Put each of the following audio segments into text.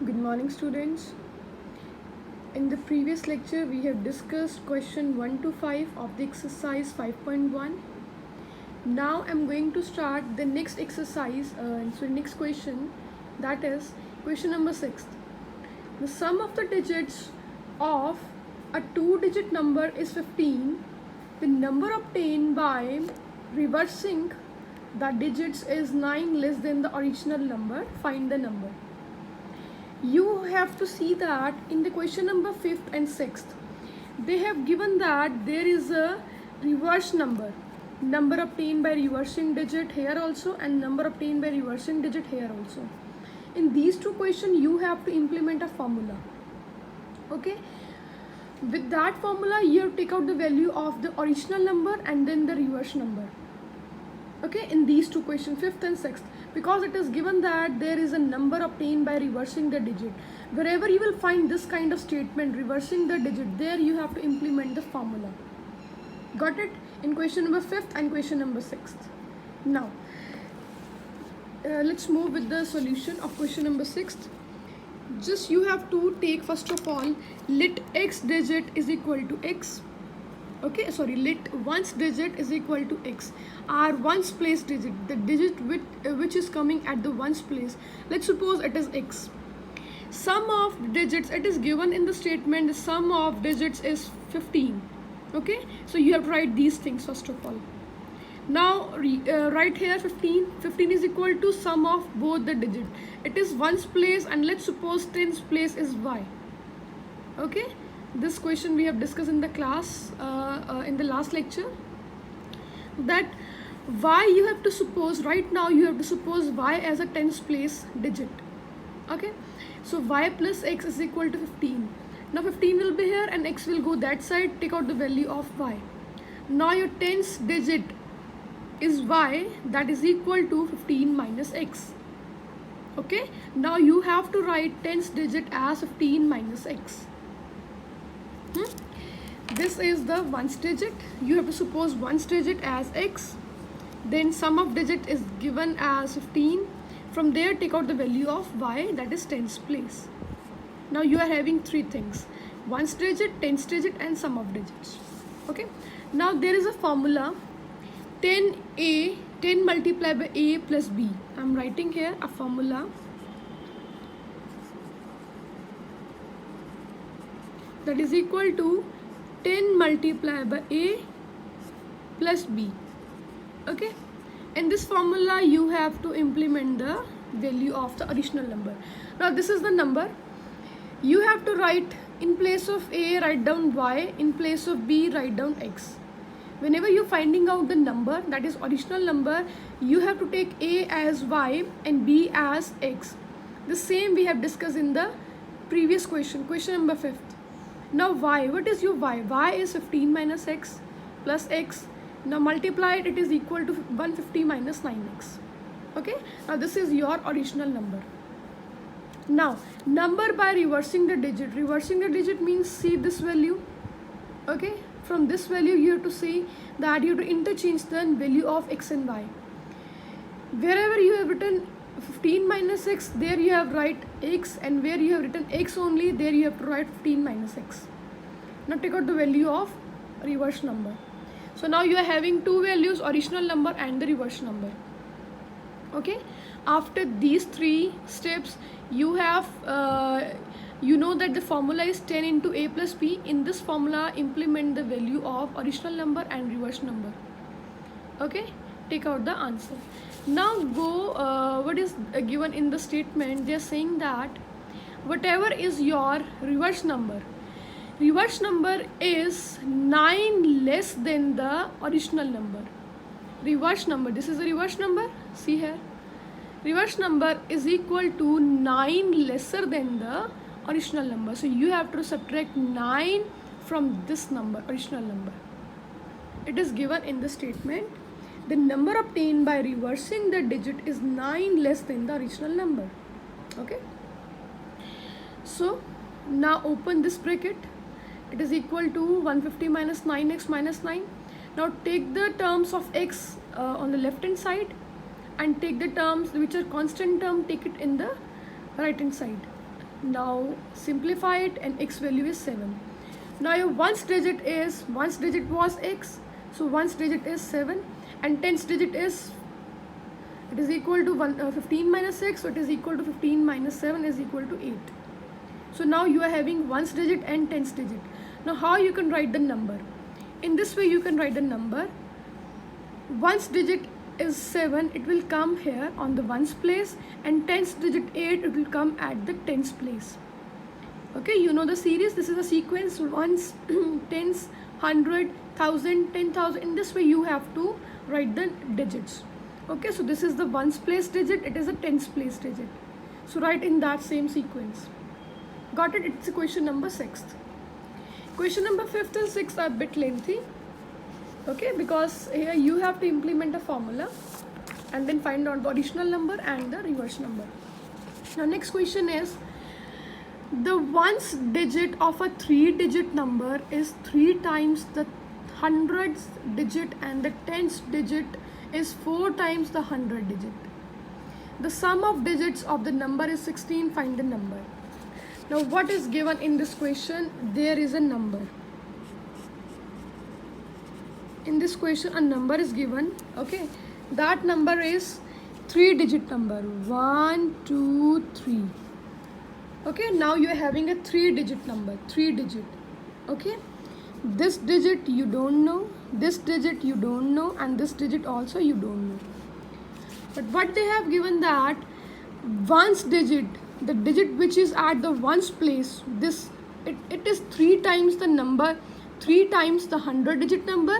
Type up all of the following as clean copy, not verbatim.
Good morning, students. In the previous lecture, we have discussed question 1 to 5 of the exercise 5.1. Now I'm going to start the next exercise, next question, that is question number 6. The sum of the digits of a two-digit number is 15. The number obtained by reversing the digits is 9 less than the original number. Find the number. You have to see that in the question number 5th and 6th, they have given that there is a reverse number obtained by reversing digit here also, and number obtained by reversing digit here also. In these two questions, you have to implement a formula. Okay, with that formula you have to take out the value of the original number and then the reverse number. Okay, in these two questions, 5th and 6th, because it is given that there is a number obtained by reversing the digit. Wherever you will find this kind of statement, reversing the digit, there you have to implement the formula. Got it? In question number 5th and question number 6th. Now let's move with the solution of question number 6th. Just you have to take, first of all, let x digit is equal to x. Okay, sorry, let ones digit is equal to x. Our ones place digit, the digit which is coming at the ones place, let's suppose it is x. Sum of digits, it is given in the statement, the sum of digits is 15. Okay, so you have to write these things first of all. Now write here 15 is equal to sum of both the digit. It is ones place, and let's suppose tens place is y. Okay, this question we have discussed in the class in the last lecture, that y you have to suppose, right now you have to suppose y as a tens place digit. Okay, so y plus x is equal to 15. Now 15 will be here and x will go that side. Take out the value of y. Now your tens digit is y, that is equal to 15 minus x. Okay, now you have to write tens digit as 15 minus x. This is the ones digit. You have to suppose ones digit as x, then sum of digit is given as 15. From there take out the value of y, that is tens place. Now you are having three things: ones digit, tens digit, and sum of digits. Okay, now there is a formula 10 multiplied by a plus b. I am writing here a formula that is equal to 10 multiplied by a plus b. Okay, in this formula you have to implement the value of the original number. Now this is the number. You have to write, in place of a write down y, in place of b write down x. Whenever you're finding out the number, that is original number, you have to take a as y and b as x. The same we have discussed in the previous question number 5th. Now y, what is your y? Y is 15 minus x plus x. Now multiply it is equal to 150 minus 9x. Okay, now this is your original number. Now number by reversing the digit. Reversing the digit means see this value. Okay, from this value you have to see that you have to interchange the value of x and y. Wherever you have written 15 minus x, there you have write x, and where you have written x only, there you have to write 15 minus x. Now take out the value of reverse number. So now you are having two values, original number and the reverse number. Okay, after these three steps, you have you know that the formula is 10 into a plus b. In this formula implement the value of original number and reverse number. Okay, take out the answer. Now go what is given in the statement. They are saying that whatever is your reverse number is 9 less than the original number. Reverse number, this is a reverse number, see here, reverse number is equal to 9 lesser than the original number. So you have to subtract 9 from this number, original number. It is given in the statement, the number obtained by reversing the digit is 9 less than the original number. Okay, so now open this bracket. It is equal to 150 minus 9x minus 9. Now take the terms of x on the left hand side, and take the terms which are constant term, take it in the right hand side. Now simplify it, and x value is 7. Now your ones digit was x, so ones digit is 7, and tens digit is, it is equal to 15 minus 6, so it is equal to 15 minus 7 is equal to 8. So now you are having ones digit and tens digit. Now how you can write the number? In this way you can write the number. Ones digit is 7, it will come here on the ones place, and tens digit 8, it will come at the tens place. Okay, you know the series, this is a sequence, ones, tens, 100, 1000, 10,000. In this way you have to write the digits. Okay, so this is the ones place digit, it is a tens place digit. So write in that same sequence. Got it? It's question number 6. Question number 5th and 6th are a bit lengthy. Okay, because here you have to implement a formula and then find out the additional number and the reverse number. Now next question is, the ones digit of a 3-digit number is 3 times the hundreds digit, and the tens digit is 4 times the 100 digit. The sum of digits of the number is 16. Find the number. Now what is given in this question? There is a number. In this question a number is given. Okay, that number is 3-digit number, 1, 2, 3. Okay, now you are having a 3-digit number, 3 digit. Okay, this digit you don't know, this digit you don't know, and this digit also you don't know. But what they have given, that ones digit, the digit which is at the ones place, this it is 3 times the number, 3 times the 100-digit number.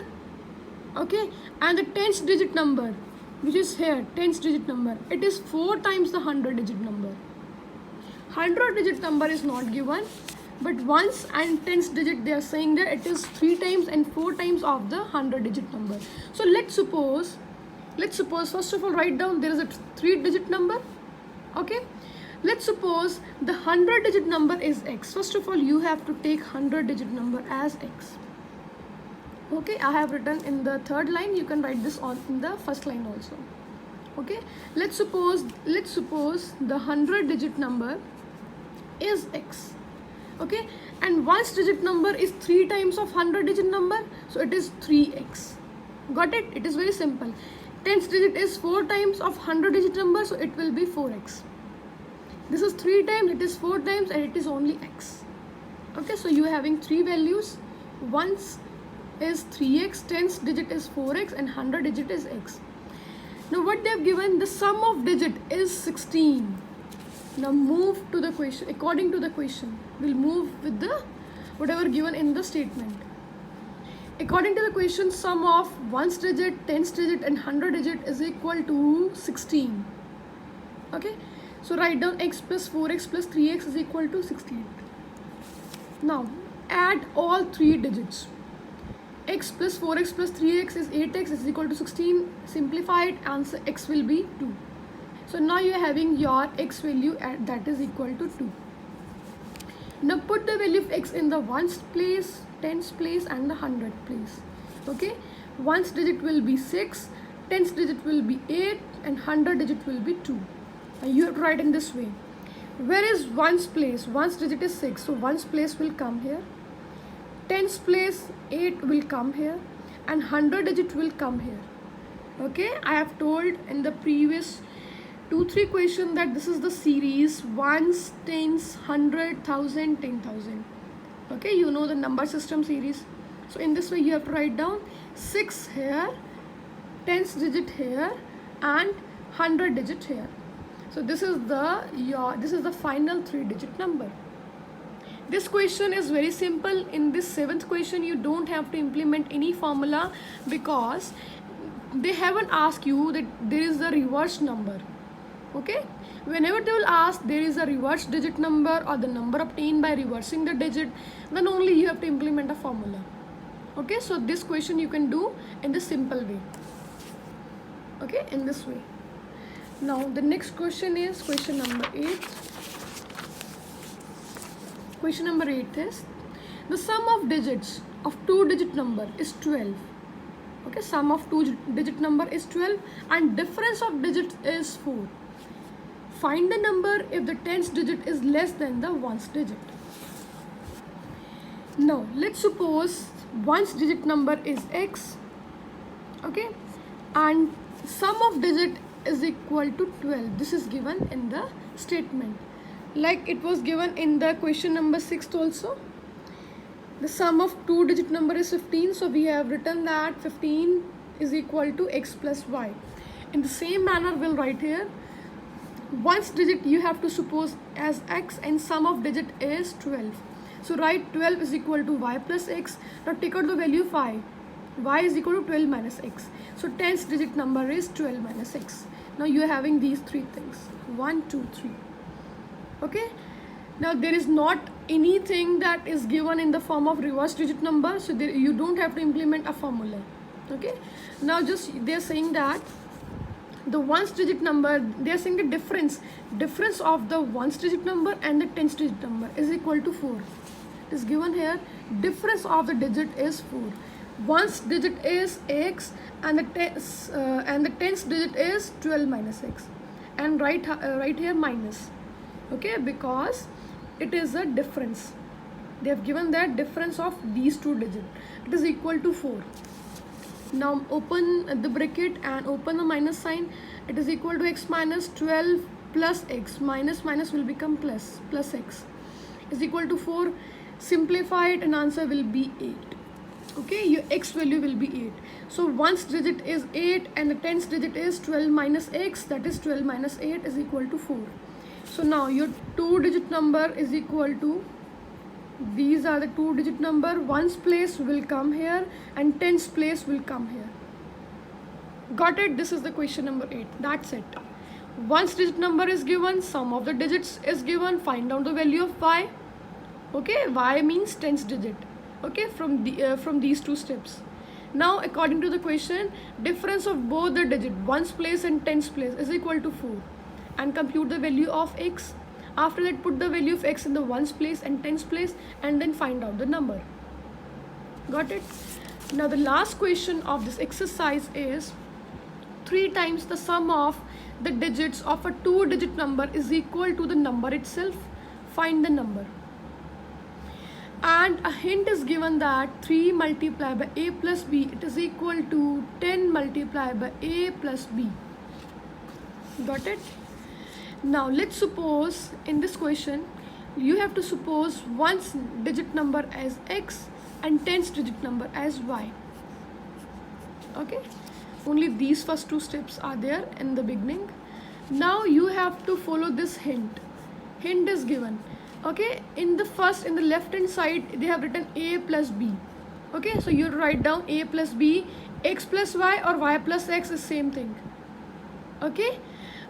Okay, and the tens digit number which is here, tens digit number, it is 4 times the 100-digit number. 100-digit number is not given, but ones and tens digit they are saying that it is 3 times and 4 times of the 100-digit number. So let's suppose first of all write down there is a 3-digit number. Okay, let's suppose the 100-digit number is x. First of all you have to take 100-digit number as x. Okay, I have written in the 3rd line, you can write this on in the 1st line also. Okay, let's suppose the 100-digit number is x. Okay, and ones digit number is 3 times of 100-digit number, so it is 3x. Got it? It is very simple. Tens digit is 4 times of 100-digit number, so it will be 4x. This is 3 times, it is 4 times, and it is only x. Okay, so you are having 3 values. Ones is 3x, tens digit is 4x, and 100 digit is x. Now what they have given, the sum of digit is 16. Now move to the question, according to the question, we'll move with the whatever given in the statement. According to the question, sum of ones digit, tens digit, and 100 digit is equal to 16. Okay, so write down x plus 4x plus 3x is equal to 16. Now add all 3 digits. X plus 4x plus 3x is 8x is equal to 16. Simplified, answer x will be 2. So now you are having your x value at that is equal to 2. Now put the value of x in the ones place, tens place, and the 100 place. Okay, ones digit will be 6, tens digit will be 8, and 100 digit will be 2. And you have to write in this way. Where is ones place? Ones digit is 6, so ones place will come here. Tens place 8 will come here, and 100 digit will come here. Okay, I have told in the previous 2-3 question that this is the series ones, tens, 100, 1000, 10,000. Okay, you know the number system series. So in this way you have to write down 6 here, tens digit here, and 100 digit here. So this is the final 3-digit number. This question is very simple. In this 7th question you don't have to implement any formula, because they haven't asked you that there is a reverse number. Okay, whenever they will ask there is a reverse digit number or the number obtained by reversing the digit, then only you have to implement a formula. Okay, so this question you can do in the simple way. Okay, in this way. Now the next question is question number 8. Question number 8 is, the sum of digits of 2-digit number is 12. Okay, sum of 2-digit number is 12 and difference of digits is 4. find the number if the tens digit is less than the ones digit. Now let's suppose ones digit number is x, okay, and sum of digit is equal to 12. This is given in the statement, like it was given in the question number 6 also. The sum of two digit number is 15, so we have written that 15 is equal to x plus y. In the same manner we'll write here, ones digit you have to suppose as x and sum of digit is 12. So write 12 is equal to y plus x. Now take out the value 5. Y is equal to 12 minus x. So tens digit number is 12 minus x. Now you are having these three things. 1, 2, 3. Okay. Now there is not anything that is given in the form of reverse digit number. So you don't have to implement a formula. Okay. Now just they're saying that the ones digit number, they're saying the difference of the ones digit number and the tens digit number is equal to 4. It is given here. Difference of the digit is 4. Ones digit is x and the tens digit is 12 minus x, and right here minus, okay, because it is a difference. They have given that difference of these two digits. It is equal to 4. Now open the bracket and open the minus sign. It is equal to x minus 12 plus x. Minus will become plus x is equal to 4. Simplify it and answer will be 8. Okay, your x value will be 8. So ones digit is 8 and the tens digit is 12 minus x, that is 12 minus 8 is equal to 4. So now your two digit number is equal to, these are the two digit number, ones place will come here and tens place will come here. Got it? This is the question number 8. That's it. Ones digit number is given, sum of the digits is given, find out the value of y. Okay, y means tens digit. Okay, from these two steps. Now according to the question, difference of both the digit ones place and tens place is equal to 4, and compute the value of x. After that, put the value of x in the ones place and tens place and then find out the number. Got it? Now the last question of this exercise is 3 times the sum of the digits of a two digit number is equal to the number itself. Find the number. And a hint is given that 3 multiplied by a plus b, it is equal to 10 multiplied by a plus b. Got it? Now let's suppose in this question you have to suppose ones digit number as x and tens digit number as y. Okay, only these first two steps are there in the beginning. Now you have to follow this hint. Hint is given. Okay, in the left hand side they have written a plus b. Okay, so you write down a plus b. X plus y or y plus x is same thing. Okay,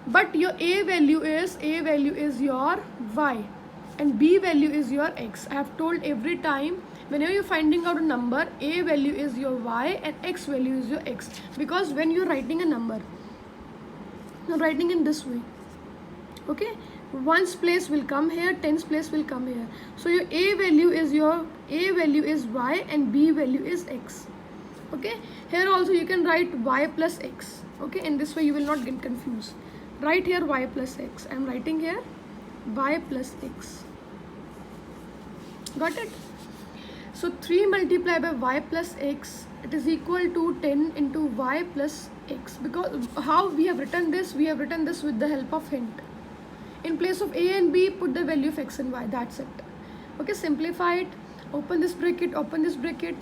but your a value is your y and b value is your x. I have told every time whenever you're finding out a number, a value is your y and x value is your x, because when you're writing a number, you're writing in this way. Okay, ones place will come here, tens place will come here. So your a value is y and b value is x. Okay, here also you can write y plus x. Okay, in this way you will not get confused. Write here y plus x. I am writing here y plus x. Got it? So 3 multiplied by y plus x, it is equal to 10 into y plus x. Because how we have written this? We have written this with the help of hint. In place of a and b, put the value of x and y. That's it. Okay, simplify it. Open this bracket. Open this bracket.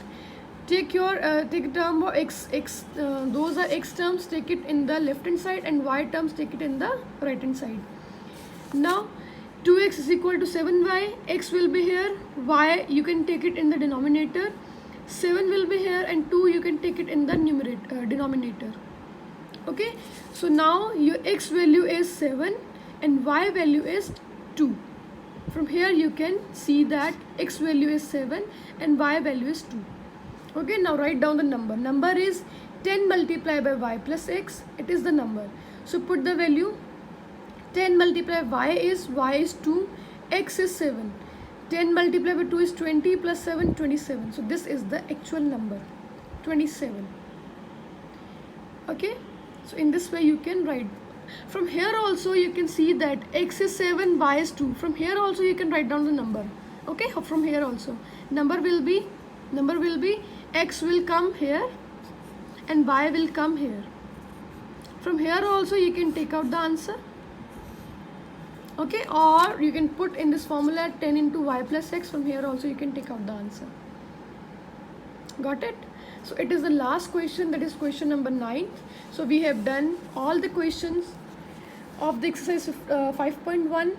Take your take term of x. Those are x terms. Take it in the left hand side, and y terms take it in the right hand side. Now 2x is equal to 7y. X will be here. Y you can take it in the denominator. 7 will be here, and 2 you can take it in the denominator. Okay. So now your x value is 7. And y value is 2. From here you can see that x value is 7 and y value is 2. Okay, now write down the number. Number is 10 multiplied by y plus x. It is the number. So put the value. 10 multiplied by y is 2, x is 7. 10 multiplied by 2 is 20 plus 7, 27. So this is the actual number, 27. Okay, so in this way you can write From here also you can see that x is 7, y is 2. From here also you can write down the number. Okay, from here also number will be x will come here and y will come here. From here also you can take out the answer. Okay, or you can put in this formula 10 into y plus x. From here also you can take out the answer. Got it? So it is the last question, that is question number 9. So we have done all the questions of the exercise 5.1.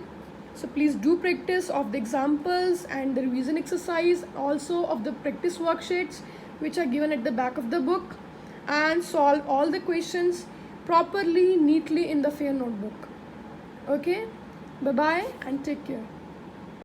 So please do practice of the examples and the revision exercise, also of the practice worksheets which are given at the back of the book, and solve all the questions properly, neatly in the fair notebook. Okay, bye bye and take care.